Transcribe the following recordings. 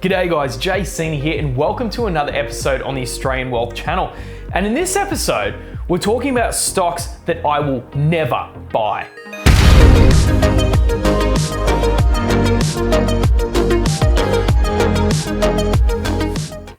G'day guys, Seeney here and welcome to another episode on the Australian Wealth channel. And in this episode, we're talking about stocks that I will never buy.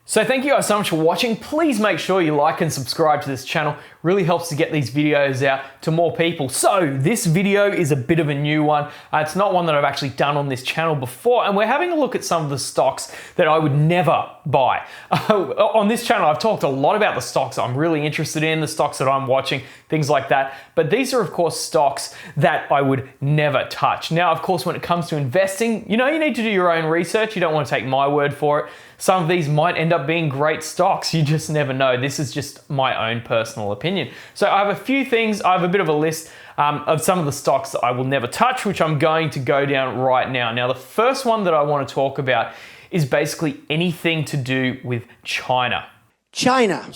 So thank you guys so much for watching. Please make sure you like and subscribe to this channel. Really helps to get these videos out to more people. So this video is a bit of a new one. It's not one that I've actually done on this channel before, and we're having a look at some of the stocks that I would never buy. On this channel, I've talked a lot about the stocks I'm really interested in, the stocks that I'm watching, things like that. But these are, of course, stocks that I would never touch. Now, of course, when it comes to investing, you need to do your own research. You don't want to take my word for it. Some of these might end up being great stocks. You just never know. This is just my own personal opinion. So I have a few things. I have a bit of a list of some of the stocks that I will never touch, which I'm going to go down right now. Now, the first one that I want to talk about is basically anything to do with China. China.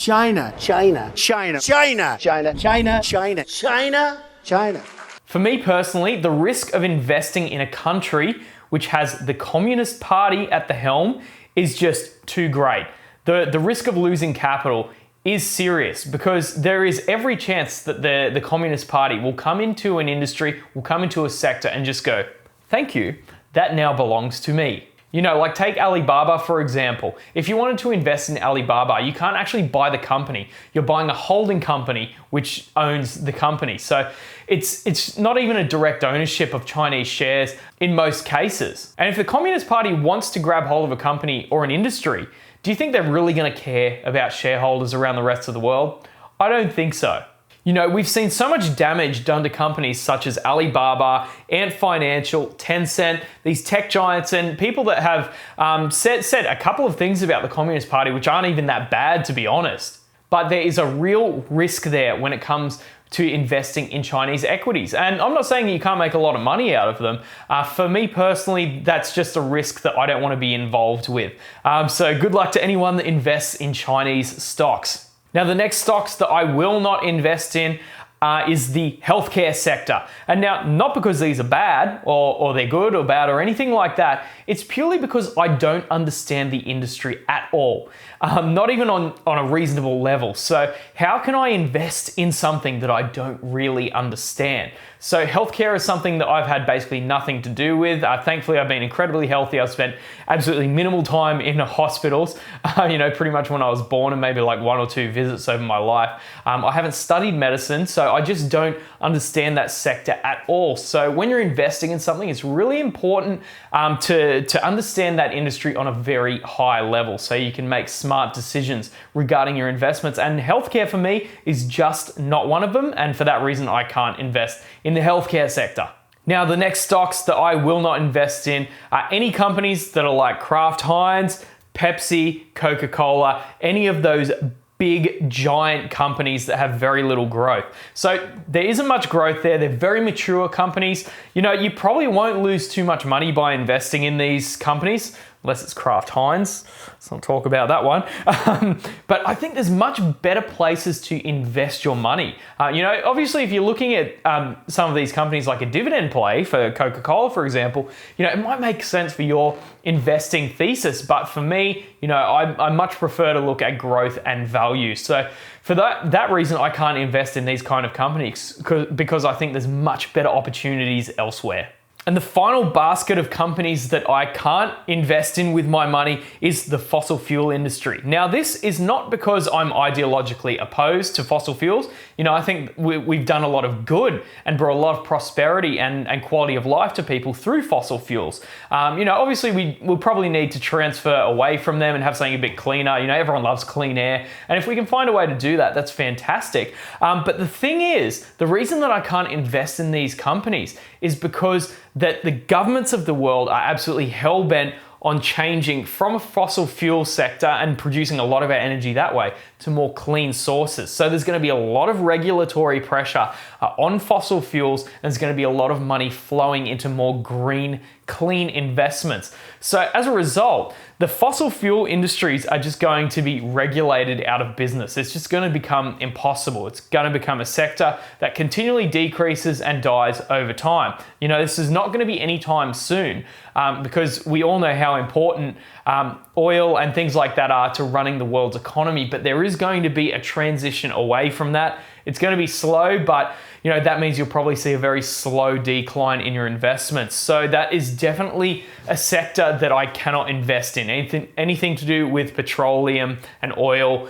For me personally, the risk of investing in a country which has the Communist Party at the helm is just too great. The risk of losing capital is serious because there is every chance that the Communist Party will come into an industry, will come into a sector and just go, thank you, that now belongs to me. Like take Alibaba, for example. If you wanted to invest in Alibaba, you can't actually buy the company. You're buying a holding company which owns the company. So it's not even a direct ownership of Chinese shares in most cases. And if the Communist Party wants to grab hold of a company or an industry, do you think they're really going to care about shareholders around the rest of the world? I don't think so. We've seen so much damage done to companies such as Alibaba, Ant Financial, Tencent, these tech giants, and people that have said a couple of things about the Communist Party which aren't even that bad, to be honest. But there is a real risk there when it comes to investing in Chinese equities. And I'm not saying that you can't make a lot of money out of them. For me personally, that's just a risk that I don't want to be involved with. So good luck to anyone that invests in Chinese stocks. Now, the next stocks that I will not invest in is the healthcare sector. And now, not because these are bad or they're good or bad or anything like that. It's purely because I don't understand the industry at all. Not even on a reasonable level. So how can I invest in something that I don't really understand? So healthcare is something that I've had basically nothing to do with. Thankfully, I've been incredibly healthy. I've spent absolutely minimal time in hospitals, pretty much when I was born and maybe like 1 or 2 visits over my life. I haven't studied medicine, so I just don't understand that sector at all. So when you're investing in something, it's really important to understand that industry on a very high level so you can make smart decisions regarding your investments. And healthcare for me is just not one of them. And for that reason, I can't invest in the healthcare sector. Now, the next stocks that I will not invest in are any companies that are like Kraft Heinz, Pepsi, Coca-Cola, any of those big giant companies that have very little growth. So there isn't much growth there. They're very mature companies. You probably won't lose too much money by investing in these companies, unless it's Kraft Heinz. Let's not talk about that one. But I think there's much better places to invest your money. Obviously, if you're looking at some of these companies like a dividend play for Coca-Cola, for example, it might make sense for your investing thesis. But for me, I much prefer to look at growth and value. So for that reason, I can't invest in these kind of companies because I think there's much better opportunities elsewhere. And the final basket of companies that I can't invest in with my money is the fossil fuel industry. Now, this is not because I'm ideologically opposed to fossil fuels. I think we've done a lot of good and brought a lot of prosperity and quality of life to people through fossil fuels. Obviously we'll probably need to transfer away from them and have something a bit cleaner. Everyone loves clean air. And if we can find a way to do that, that's fantastic. But the thing is, the reason that I can't invest in these companies is because that the governments of the world are absolutely hell-bent on changing from a fossil fuel sector and producing a lot of our energy that way to more clean sources. So there's going to be a lot of regulatory pressure on fossil fuels, and there's going to be a lot of money flowing into more green, clean investments. So as a result, the fossil fuel industries are just going to be regulated out of business. It's just going to become impossible. It's going to become a sector that continually decreases and dies over time. This is not going to be anytime soon because we all know how important oil and things like that are to running the world's economy, but there is going to be a transition away from that. It's going to be slow, but that means you'll probably see a very slow decline in your investments. So that is definitely a sector that I cannot invest in. Anything to do with petroleum and oil,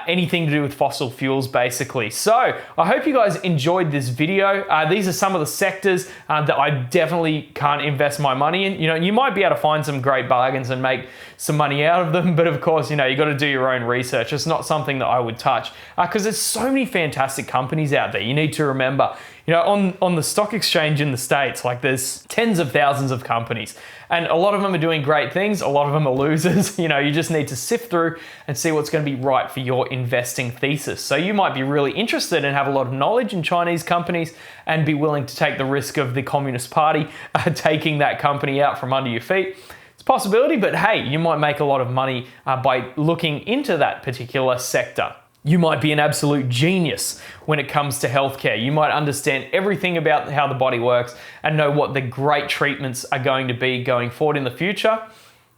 anything to do with fossil fuels, basically. So I hope you guys enjoyed this video. These are some of the sectors that I definitely can't invest my money in. You might be able to find some great bargains and make some money out of them, but of course, you got to do your own research. It's not something that I would touch because there's so many fantastic companies out there. You need to remember, on the stock exchange in the States, like there's tens of thousands of companies, and a lot of them are doing great things. A lot of them are losers. You just need to sift through and see what's going to be right for your investing thesis. So you might be really interested and have a lot of knowledge in Chinese companies and be willing to take the risk of the Communist Party taking that company out from under your feet. It's a possibility, but hey, you might make a lot of money by looking into that particular sector. You might be an absolute genius when it comes to healthcare. You might understand everything about how the body works and know what the great treatments are going to be going forward in the future.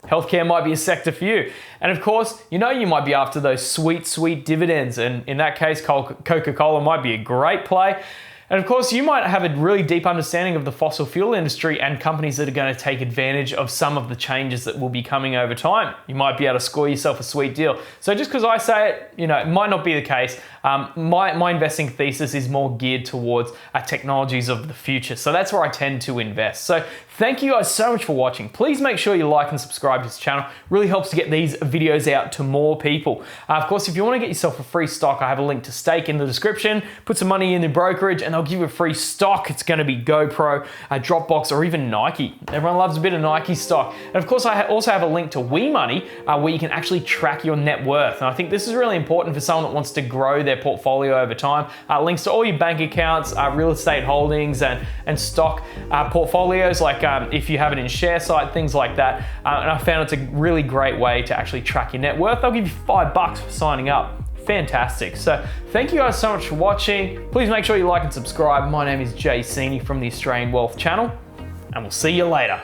Healthcare might be a sector for you. And of course, you might be after those sweet, sweet dividends. And in that case, Coca-Cola might be a great play. And of course, you might have a really deep understanding of the fossil fuel industry and companies that are going to take advantage of some of the changes that will be coming over time. You might be able to score yourself a sweet deal. So just because I say it, it might not be the case. My investing thesis is more geared towards technologies of the future. So that's where I tend to invest. So thank you guys so much for watching. Please make sure you like and subscribe to this channel. It really helps to get these videos out to more people. Of course, if you want to get yourself a free stock, I have a link to Stake in the description. Put some money in the brokerage and they'll give you a free stock. It's going to be GoPro, Dropbox, or even Nike. Everyone loves a bit of Nike stock. And of course, I also have a link to WeMoney where you can actually track your net worth. And I think this is really important for someone that wants to grow their portfolio over time. Links to all your bank accounts, real estate holdings, and stock portfolios, like if you have it in ShareSite, things like that. And I found it's a really great way to actually track your net worth. They'll give you $5 for signing up. Fantastic. So thank you guys so much for watching. Please make sure you like and subscribe. My name is Seeney from the Australian Wealth Channel, and we'll see you later.